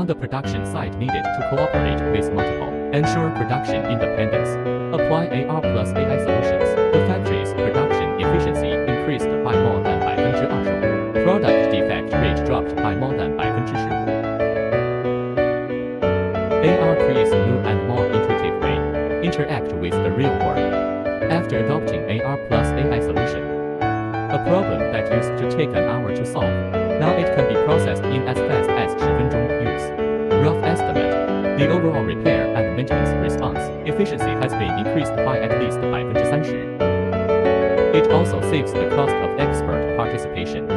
on the production side needed to cooperate with multiple, ensure production independence. Apply AR+AI solutions. The factory's production efficiency increased by more than 25%. Product defect rate dropped by more than 15%. AR creates a new and more intuitive way. Interact with the real world. After adopting AR+AI solution, a problem that used to take an hour to solve, now it can be processed in as fast as 10 分钟 use. Rough estimate. The overall repair and maintenance response efficiency has been increased by at least 30%. It also saves the cost of expert participation.